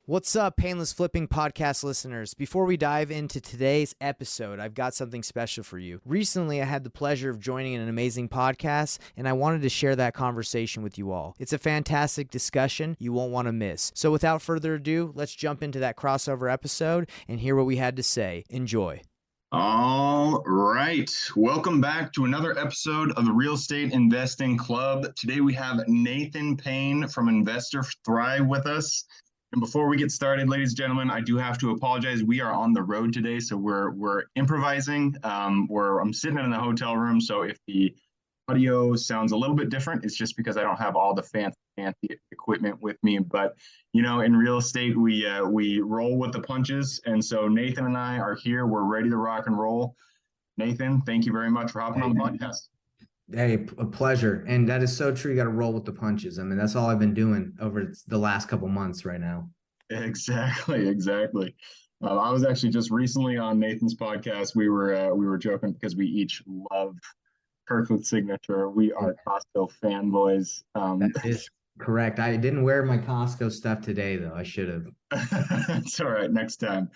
What's up, Payneless Flipping podcast listeners? Before we dive into today's episode, I've got something special for you. Recently, I had the pleasure of joining an amazing podcast, and I wanted to share that conversation with you all. It's a fantastic discussion you won't want to miss. So without further ado, let's jump into that crossover episode and hear what we had to say. Enjoy. All right. Welcome back to another episode of the Real Estate Investing Club. Today we have Nathan Payne from Investor Thrive with us. And before we get started, ladies and gentlemen, I do have to apologize. We are on the road today, so we're improvising. I'm sitting in the hotel room, so if the audio sounds a little bit different, it's just because I don't have all the fancy equipment with me. But you know, in real estate, we roll with the punches, and so Nathan and I are here. We're ready to rock and roll. Nathan, thank you very much for hopping on the podcast. Hey, a pleasure. And that is so true. You got to roll with the punches. I mean, that's all I've been doing over the last couple months right now. Exactly. I was actually just recently on Nathan's podcast. We were joking because we each love Kirkwood Signature. We are Costco fanboys. That is correct. I didn't wear my Costco stuff today, though. I should have. It's all right. Next time.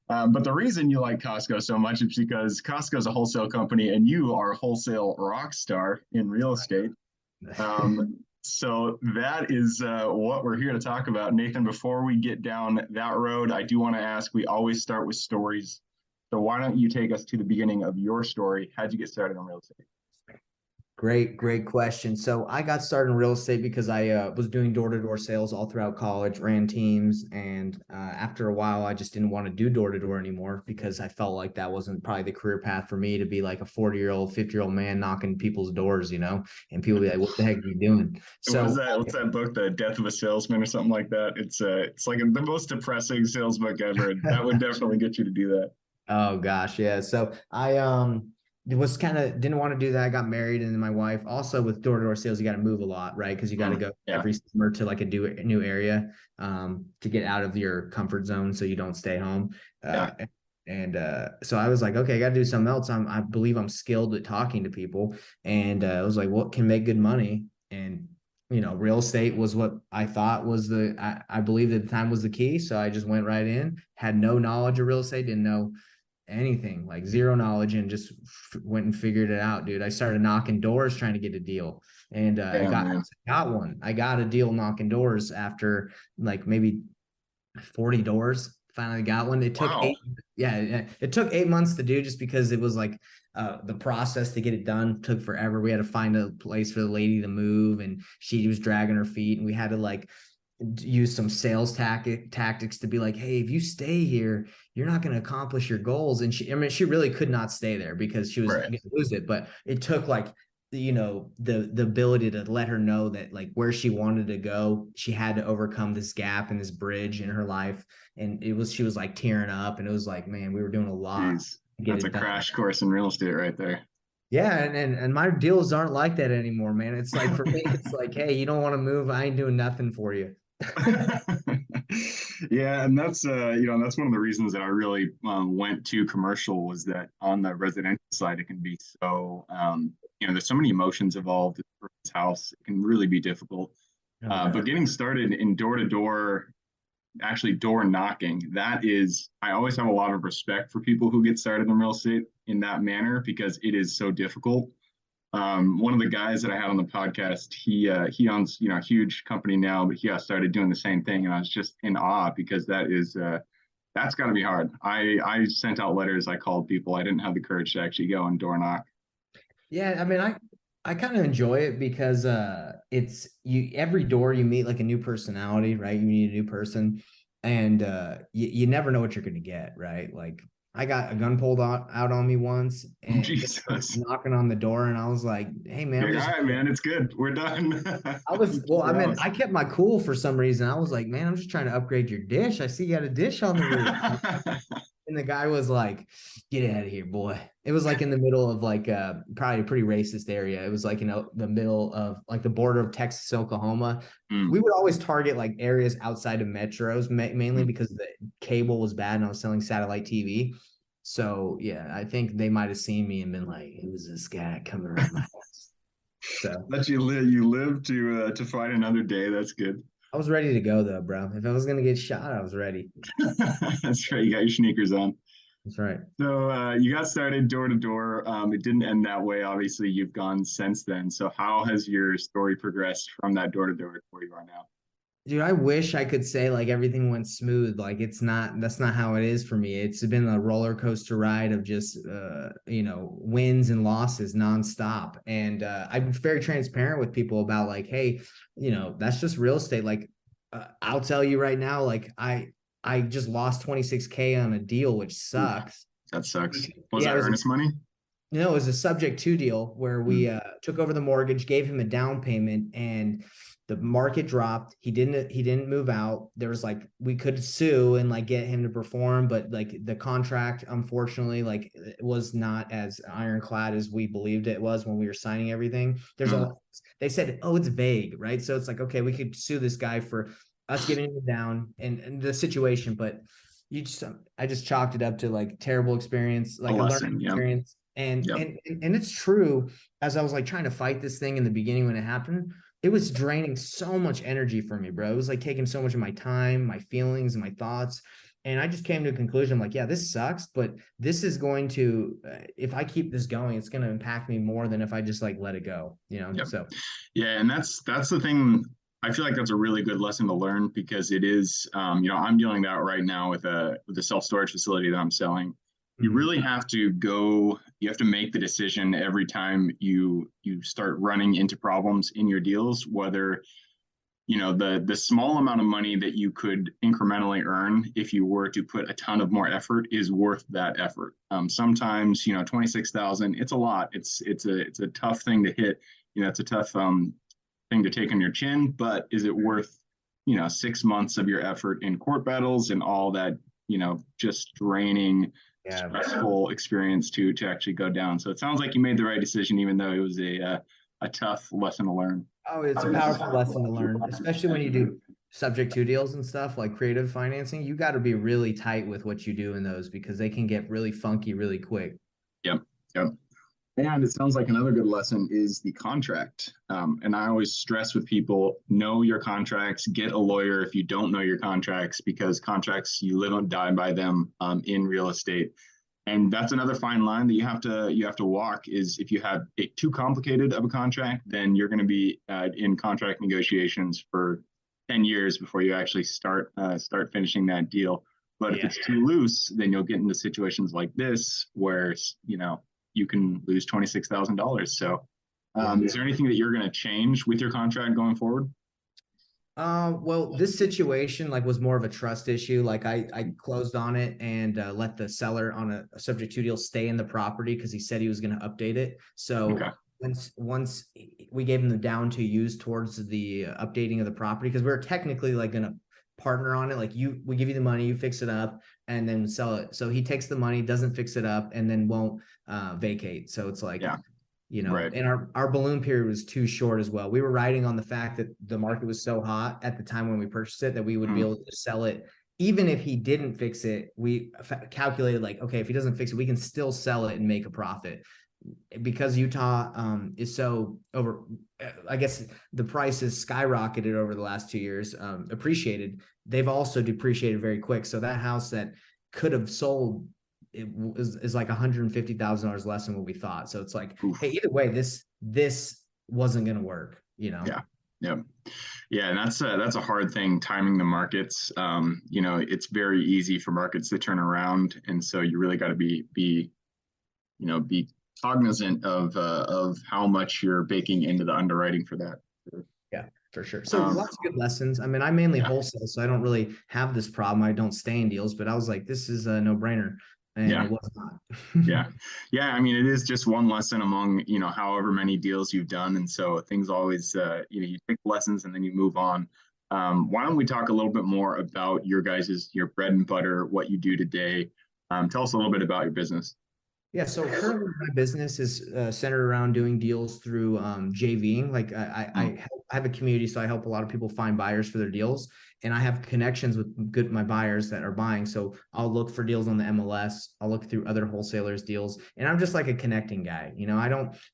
But the reason you like Costco so much is because Costco is a wholesale company and you are a wholesale rock star in real estate. So that is what we're here to talk about. Nathan, before we get down that road, I do want to ask, we always start with stories. So why don't you take us to the beginning of your story? How'd you get started in real estate? Great question. So I got started in real estate because I was doing door-to-door sales all throughout college, ran teams. And after a while, I just didn't want to do door-to-door anymore because I felt like that wasn't probably the career path for me to be like a 40-year-old, 50-year-old man knocking people's doors, you know, and people be like, what the heck are you doing? So what's that book, The Death of a Salesman or something like that? It's like the most depressing sales book ever. That would definitely get you to do that. Oh gosh. Yeah. So I, was kind of didn't want to do that. I got married, and then my wife also with door-to-door sales, you got to move a lot, right? Because you got to go every summer to like a new area to get out of your comfort zone so you don't stay home. So I was like, okay, I got to do something else. I believe I'm skilled at talking to people, and I was like, what can make good money? And you know, real estate was what I thought was I believed at the time was the key. So I just went right in, had no knowledge of real estate, didn't know anything, like zero knowledge, and just went and figured it out, dude. I started knocking doors trying to get a deal, and I got one. I got a deal knocking doors after like maybe 40 doors. Finally got one. It took it took 8 months to do, just because it was like the process to get it done took forever. We had to find a place for the lady to move, and she was dragging her feet, and we had to like use some sales tactics to be like, hey, if you stay here, you're not going to accomplish your goals. And she really could not stay there because she was going to lose it. But it took like, you know, the ability to let her know that like where she wanted to go, she had to overcome this gap and this bridge in her life. And she was like tearing up, and it was like, man, we were doing a lot. That's a crash course in real estate right there. Yeah, and my deals aren't like that anymore, man. It's like, for me, it's like, hey, you don't want to move, I ain't doing nothing for you. Yeah, and that's that's one of the reasons that I really went to commercial, was that on the residential side it can be so there's so many emotions involved in this house. It can really be difficult. But getting started in door-to-door, actually door knocking, I always have a lot of respect for people who get started in real estate in that manner, because it is so difficult. One of the guys that I had on the podcast, he owns, a huge company now, but he got started doing the same thing. And I was just in awe, because that's gotta be hard. I sent out letters. I called people. I didn't have the courage to actually go and door knock. Yeah. I mean, I kind of enjoy it because every door you meet like a new personality, right? You meet a new person, and you never know what you're going to get, right? Like, I got a gun pulled out on me once, and knocking on the door, and I was like, hey man, all right, man, it's good, we're done. I kept my cool for some reason. I was like, man, I'm just trying to upgrade your dish. I see you got a dish on the roof. And the guy was like, get out of here, boy. It was like in the middle of like probably a pretty racist area. It was like, the middle of like the border of Texas, Oklahoma. We would always target like areas outside of metros, mainly because the cable was bad and I was selling satellite TV. So yeah, I think they might have seen me and been like, who's this guy coming around my house? So that you live to fight another day. That's good. I was ready to go though, bro. If I was gonna get shot, I was ready. That's right. You got your sneakers on. That's right. So you got started door to door. It didn't end that way. Obviously, you've gone since then. So how has your story progressed from that door to door to where you are now? Dude, I wish I could say like everything went smooth. Like it's not, that's not how it is for me. It's been a roller coaster ride of just wins and losses nonstop. And I'm very transparent with people about like, hey, that's just real estate. Like I'll tell you right now, like I just lost 26K on a deal, which Ooh, sucks. that sucks. Was Yeah, that earnest money? it was a subject to deal where Hmm. we took over the mortgage, gave him a down payment, and the market dropped. He didn't move out. There was like we could sue and like get him to perform, but like the contract, unfortunately, like it was not as ironclad as we believed it was when we were signing everything. Hmm. They said, oh, it's vague, right? So it's like, okay, we could sue this guy for us giving him down and the situation, but I just chalked it up to like terrible experience, A like a learning lesson. Yep. experience. And Yep. and and it's true. As I was like trying to fight this thing in the beginning when it happened, it was draining so much energy from me, bro. It was like taking so much of my time, my feelings, and my thoughts. And I just came to a conclusion, like, yeah, this sucks, but this is going to, if I keep this going, it's going to impact me more than if I just like let it go, Yep. So Yeah, and that's the thing. I feel like that's a really good lesson to learn because it is, I'm dealing that right now with a self storage facility that I'm selling. You mhm. really have to go. You have to make the decision every time you start running into problems in your deals, whether the small amount of money that you could incrementally earn if you were to put a ton of more effort is worth that effort. Sometimes 26,000, it's a lot. It's a tough thing to hit. It's a tough thing to take on your chin, but is it worth 6 months of your effort in court battles and all that just draining, Yeah. stressful experience to actually go down? So it sounds like you made the right decision, even though it was a tough lesson to learn. Oh, it's a powerful lesson to learn, especially when you do subject to deals and stuff like creative financing. You got to be really tight with what you do in those because they can get really funky really quick. Yep. Yep. And it sounds like another good lesson is the contract. And I always stress with people, know your contracts, get a lawyer if you don't know your contracts, because contracts, you live and die by them in real estate. And that's another fine line that you have to walk is if you have it too complicated of a contract, then you're going to be in contract negotiations for 10 years before you actually start finishing that deal. But if it's too loose, then you'll get into situations like this where you can lose $26,000. So, is there anything that you're going to change with your contract going forward? Well, this situation like was more of a trust issue. Like I closed on it and let the seller on a subject to deal stay in the property because he said he was going to update it. So Okay. once we gave him the down to use towards the updating of the property because we are technically like going to partner on it. Like we give you the money, you fix it up, and then sell it. So he takes the money, doesn't fix it up, and then won't vacate. So it's like Yeah. Right. and our balloon period was too short as well. We were riding on the fact that the market was so hot at the time when we purchased it that we would be able to sell it. Even if he didn't fix it, we calculated like, okay, if he doesn't fix it, we can still sell it and make a profit because Utah is so over. I guess the price has skyrocketed over the last 2 years, appreciated. They've also depreciated very quick. So that house that could have sold is like $150,000 less than what we thought. So it's like, Oof. hey, either way, this wasn't going to work, Yeah. Yeah. Yeah. And that's a hard thing, timing the markets. It's very easy for markets to turn around. And so you really got to be cognizant of how much you're baking into the underwriting for that. Yeah, for sure. So lots of good lessons. I mean, I mainly wholesale, so I don't really have this problem. I don't stay in deals, but I was like, this is a no-brainer. And it was not. Yeah. Yeah. I mean, it is just one lesson among, however many deals you've done. And so things always, you take lessons and then you move on. Why don't we talk a little bit more about your bread and butter, what you do today? Tell us a little bit about your business. Yeah, so currently my business is centered around doing deals through JVing. Like I have a community, so I help a lot of people find buyers for their deals, and I have connections with my buyers that are buying. So I'll look for deals on the MLS. I'll look through other wholesalers' deals, and I'm just like a connecting guy.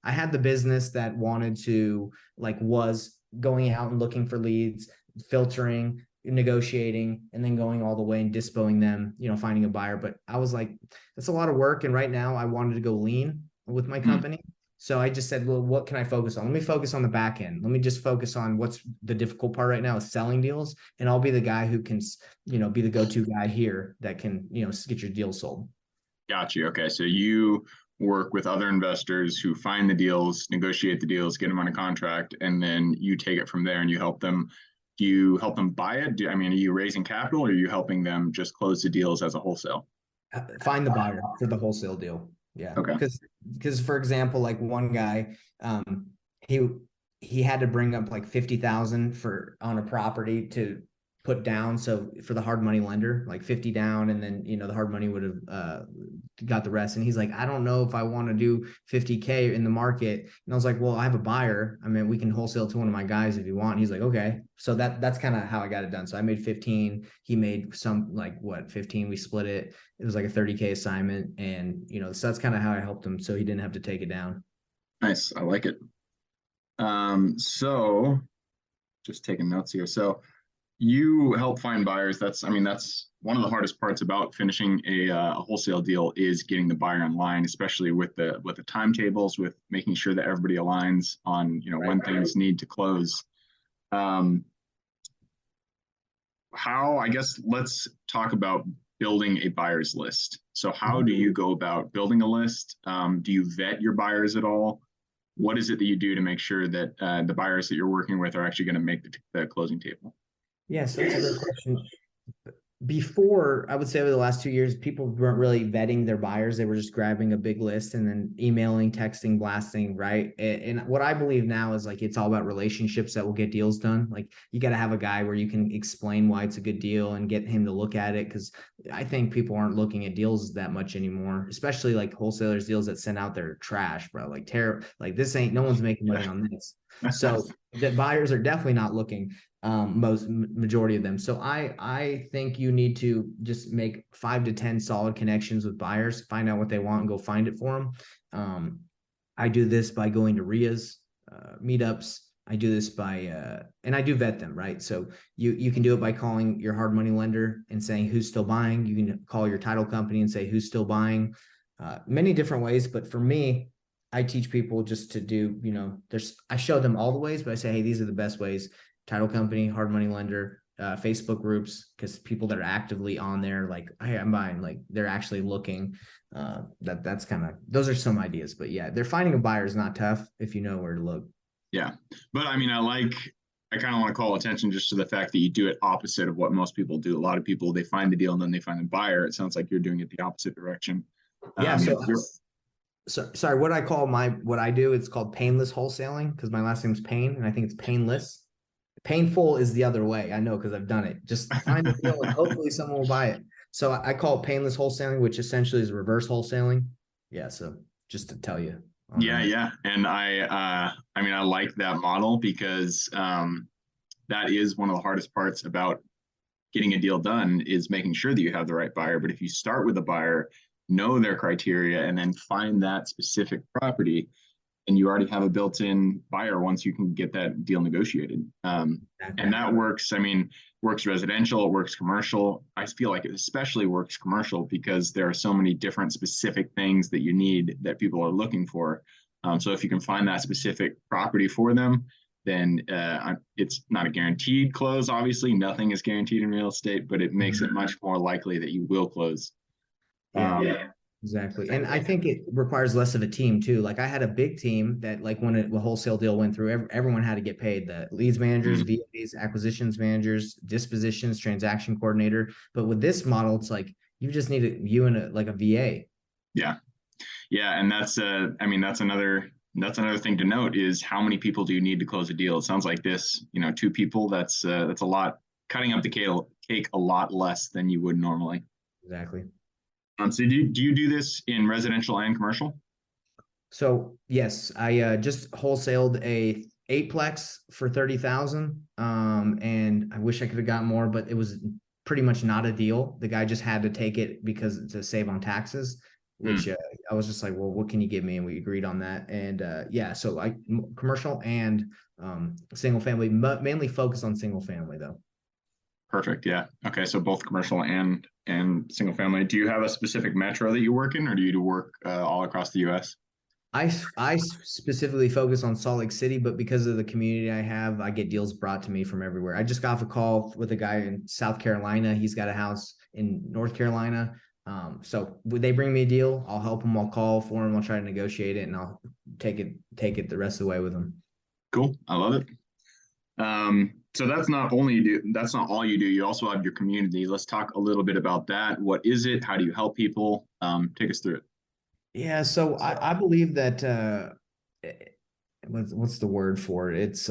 I had the business that wanted to was going out and looking for leads. filtering, negotiating, and then going all the way and dispoing them, finding a buyer. But I was like, that's a lot of work. And right now I wanted to go lean with my company. So I just said, well, what can I focus on? Let me focus on the back end. Let me just focus on what's the difficult part right now is selling deals. And I'll be the guy who can, be the go-to guy here that can, get your deal sold. Got you. Okay. So you work with other investors who find the deals, negotiate the deals, get them on a contract, and then you take it from there and you help them. Do you help them buy it? Are you raising capital, or are you helping them just close the deals as a wholesale? Find the buyer for the wholesale deal. Yeah. Okay. Because for example, like one guy, he had to bring up like 50,000 on a property to put down. So for the hard money lender, like 50 down, and then, the hard money would have got the rest. And he's like, I don't know if I want to do 50K in the market. And I was like, well, I have a buyer. I mean, we can wholesale to one of my guys if you want. And he's like, okay. So that's kind of how I got it done. So I made 15, he made 15, we split it. It was like a 30K assignment. And, so that's kind of how I helped him. So he didn't have to take it down. Nice. I like it. So just taking notes here. So you help find buyers. That's one of the hardest parts about finishing a wholesale deal is getting the buyer in line, especially with the timetables, with making sure that everybody aligns on, when things need to close. I guess let's talk about building a buyer's list. So how do you go about building a list? Do you vet your buyers at all? What is it that you do to make sure that the buyers that you're working with are actually going to make the closing table? Yes, that's a good question. Before, I would say over the last 2 years, people weren't really vetting their buyers. They were just grabbing a big list and then emailing, texting, blasting, right? And what I believe now is like, it's all about relationships that will get deals done. Like you got to have a guy where you can explain why it's a good deal and get him to look at it. Cause I think people aren't looking at deals that much anymore, especially like wholesalers deals that send out their trash, bro. Like no one's making money on this. So the buyers are definitely not looking. Majority of them. So I think you need to just make 5 to 10 solid connections with buyers, find out what they want and go find it for them. I do this by going to RIAs, meetups. I do this by, and I do vet them, right? So you can do it by calling your hard money lender and saying who's still buying. You can call your title company and say who's still buying. Many different ways, but for me, I teach people just to do, I show them all the ways, but I say, hey, these are the best ways. Title company, hard money lender, Facebook groups, because people that are actively on there, like, hey, I'm buying, like they're actually looking. That's kind of, those are some ideas, but yeah, they're finding a buyer is not tough if you know where to look. Yeah. But I kind of want to call attention just to the fact that you do it opposite of what most people do. A lot of people, they find the deal and then they find the buyer. It sounds like you're doing it the opposite direction. Yeah. So sorry, what I do, it's called Payneless wholesaling because my last name's Payne and I think it's Payneless. Painful is the other way. I know because I've done it. Just find the deal and hopefully someone will buy it. So I call it Payneless wholesaling, which essentially is reverse wholesaling. Yeah. So just to tell you. Yeah. And I like that model because that is one of the hardest parts about getting a deal done is making sure that you have the right buyer. But if you start with a buyer, know their criteria, and then find that specific property, and you already have a built-in buyer once you can get that deal negotiated. And that works. Works residential, it works commercial. I feel like it especially works commercial because there are so many different specific things that you need that people are looking for. So if you can find that specific property for them, then it's not a guaranteed close. Obviously, nothing is guaranteed in real estate, but it makes it much more likely that you will close. Exactly. And I think it requires less of a team too. Like I had a big team that like when a wholesale deal went through, everyone had to get paid. The leads managers, VAs, acquisitions managers, dispositions, transaction coordinator. But with this model, it's like you just need a VA. Yeah. Yeah. And that's another thing to note is how many people do you need to close a deal? It sounds like this, 2 people, that's a lot, cutting up the cake a lot less than you would normally. Exactly. So do you do this in residential and commercial? So yes, I just wholesaled a 8-plex for 30,000. And I wish I could have got more, but it was pretty much not a deal. The guy just had to take it because to save on taxes. which I was just like, well, what can you give me? And we agreed on that. And yeah, so commercial and single family, mainly focus on single family though. Perfect. Yeah. Okay. So both commercial and single family. Do you have a specific metro that you work in, or do you do work all across the U.S.? I specifically focus on Salt Lake City, but because of the community I have, I get deals brought to me from everywhere. I just got off a call with a guy in South Carolina. He's got a house in North Carolina. So would they bring me a deal? I'll help him. I'll call for him. I'll try to negotiate it, and I'll take it the rest of the way with him. Cool. I love it. So that's not all you do. You also have your community. Let's talk a little bit about that. What is it? How do you help people? Take us through it. Yeah, so I believe that what's the word for it? It's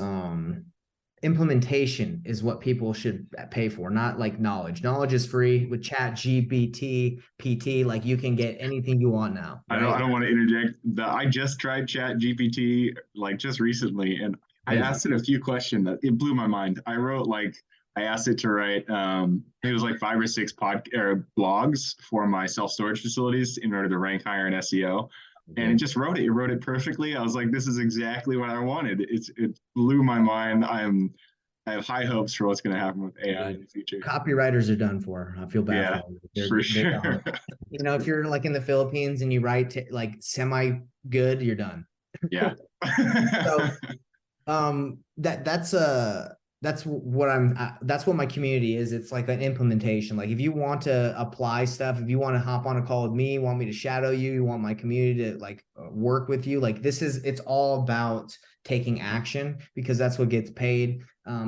implementation is what people should pay for, not like knowledge. Knowledge is free with Chat GPT, PT. Like you can get anything you want now. Right? I don't want to interject. I just tried Chat GPT like just recently, and I asked it a few questions that it blew my mind. I asked it to write, it was like 5 or 6 blogs for my self-storage facilities in order to rank higher in SEO. And it just wrote it. It wrote it perfectly. I was like, this is exactly what I wanted. It blew my mind. I have high hopes for what's going to happen with AI in the future. Copywriters are done for. I feel bad for them. For sure. You know, if you're like in the Philippines and you write like semi good, you're done. Yeah. So that's what my community is. It's like an implementation. Like if you want to apply stuff, if you want to hop on a call with me, want me to shadow you, you want my community to like work with you, like it's all about taking action because that's what gets paid.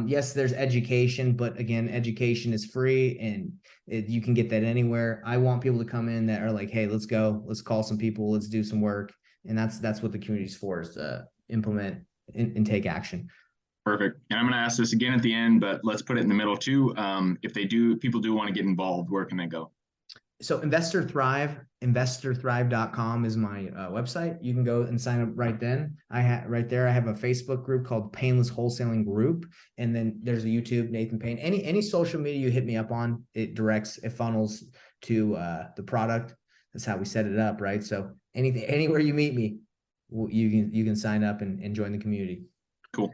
Yes, there's education, but again, education is free and you can get that anywhere. I want people to come in that are like, hey, let's go, let's call some people, let's do some work. And that's what the community is for, is to implement and take action. Perfect. And I'm going to ask this again at the end, but let's put it in the middle too. If people do want to get involved, where can they go? So investorthrive.com is my website. You can go and sign up right then. I have a Facebook group called Payneless Wholesaling Group. And then there's a YouTube, Nathan Payne. Any social media you hit me up on, it funnels to the product. That's how we set it up, right? So anywhere you meet me, you can sign up and join the community. Cool.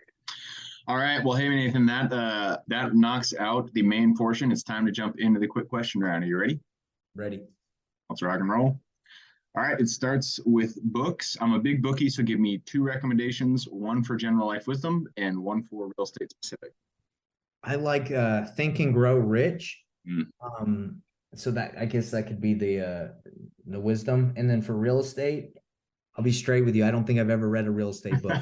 All right. Well, hey, Nathan, that knocks out the main portion. It's time to jump into the quick question round. Are you ready? Ready. Let's rock and roll. All right. It starts with books. I'm a big bookie, so give me 2 recommendations, one for general life wisdom and one for real estate specific. I like Think and Grow Rich. So that, I guess that could be the wisdom. And then for real estate, I'll be straight with you. I don't think I've ever read a real estate book.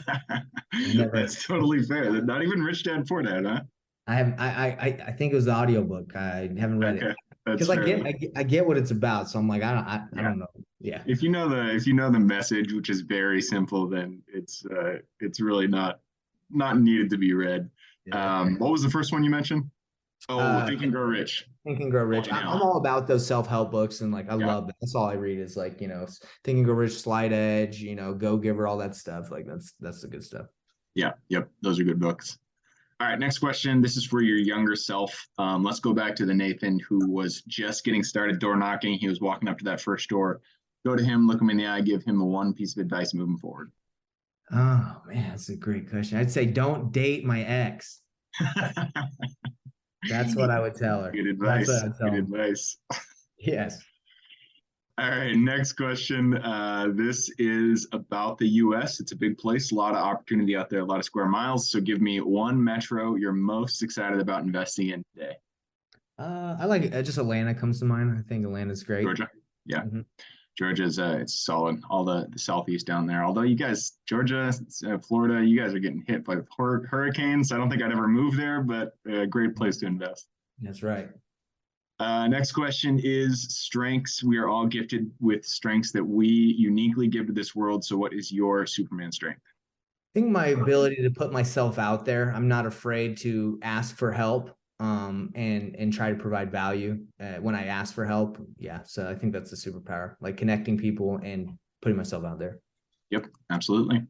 That's totally fair. Not even Rich Dad Poor Dad, huh? I think it was the audiobook. I haven't read it because I get what it's about. So I'm like, I don't know. Yeah. If you know the message, which is very simple, then it's really not needed to be read. Yeah. What was the first one you mentioned? Think and Grow Rich. Think and Grow Rich. I'm all about those self-help books, and like I love that. That's all I read is like, Think and Grow Rich, Slide Edge, Go Giver, all that stuff. Like that's the good stuff. Yeah, yep, those are good books. All right, next question. This is for your younger self. Let's go back to the Nathan who was just getting started door knocking. He was walking up to that first door. Go to him, look him in the eye, give him one piece of advice moving forward. Oh man, that's a great question. I'd say don't date my ex. That's what I would tell her. Good advice. Good advice. Yes. All right, next question. This is about the U.S. It's a big place, a lot of opportunity out there, a lot of square miles. So give me one metro you're most excited about investing in today. I like just Atlanta comes to mind. I think Atlanta's great. Georgia. Yeah. Mm-hmm. Georgia's it's solid. All the southeast down there. Although you guys, Georgia, Florida, you guys are getting hit by hurricanes. I don't think I'd ever move there, but a great place to invest. That's right. Next question is strengths. We are all gifted with strengths that we uniquely give to this world. So what is your Superman strength? I think my ability to put myself out there. I'm not afraid to ask for help. And try to provide value when I ask for help. Yeah. So I think that's a superpower, like connecting people and putting myself out there. Yep, absolutely.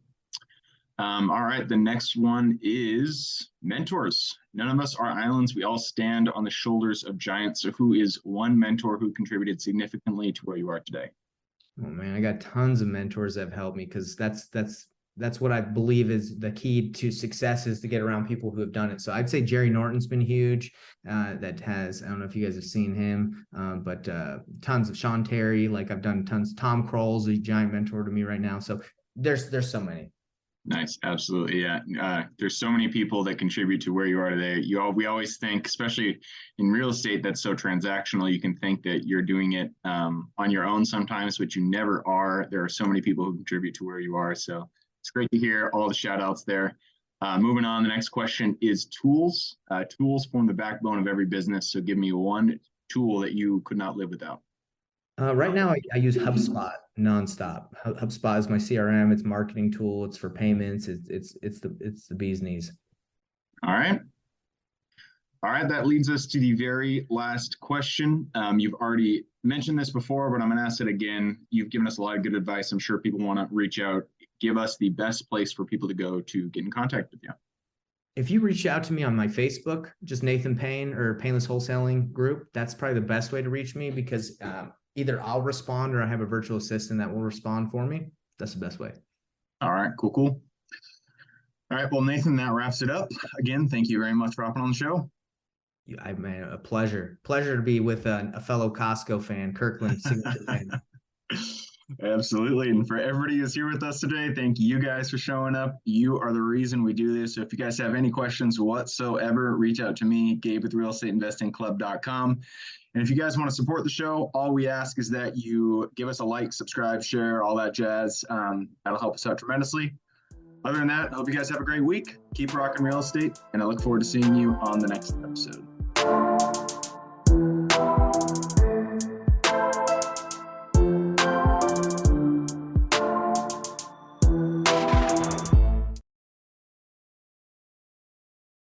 All right. The next one is mentors. None of us are islands. We all stand on the shoulders of giants. So who is one mentor who contributed significantly to where you are today? Oh man, I got tons of mentors that have helped me, because that's what I believe is the key to success, is to get around people who have done it. So I'd say Jerry Norton's been huge. That has, I don't know if you guys have seen him, but tons of Sean Terry. Like I've done tons. Tom Kroll's a giant mentor to me right now. So there's so many. Nice. Absolutely. Yeah. There's so many people that contribute to where you are today. We always think, especially in real estate, that's so transactional. You can think that you're doing it on your own sometimes, but you never are. There are so many people who contribute to where you are. So it's great to hear all the shout outs there. Moving on, the next question is tools. Tools form the backbone of every business. So give me one tool that you could not live without. Right now, I use HubSpot nonstop. HubSpot is my CRM. It's a marketing tool. It's for payments. It's the bee's knees. All right. All right. That leads us to the very last question. You've already mentioned this before, but I'm going to ask it again. You've given us a lot of good advice. I'm sure people want to reach out. Give us the best place for people to go to get in contact with you. If you reach out to me on my Facebook, just Nathan Payne or Payneless Wholesaling group, that's probably the best way to reach me, because either I'll respond or I have a virtual assistant that will respond for me. That's the best way. All right, cool. All right, well, Nathan, that wraps it up. Again, thank you very much for hopping on the show. Man, a pleasure to be with a fellow Costco fan, Kirkland signature fan. Absolutely. And for everybody who's here with us today, thank you guys for showing up. You are the reason we do this. So if you guys have any questions whatsoever, reach out to me, Gabe with realestateinvestingclub.com. And if you guys want to support the show, all we ask is that you give us a like, subscribe, share, all that jazz. That'll help us out tremendously. Other than that, I hope you guys have a great week. Keep rocking real estate, and I look forward to seeing you on the next episode.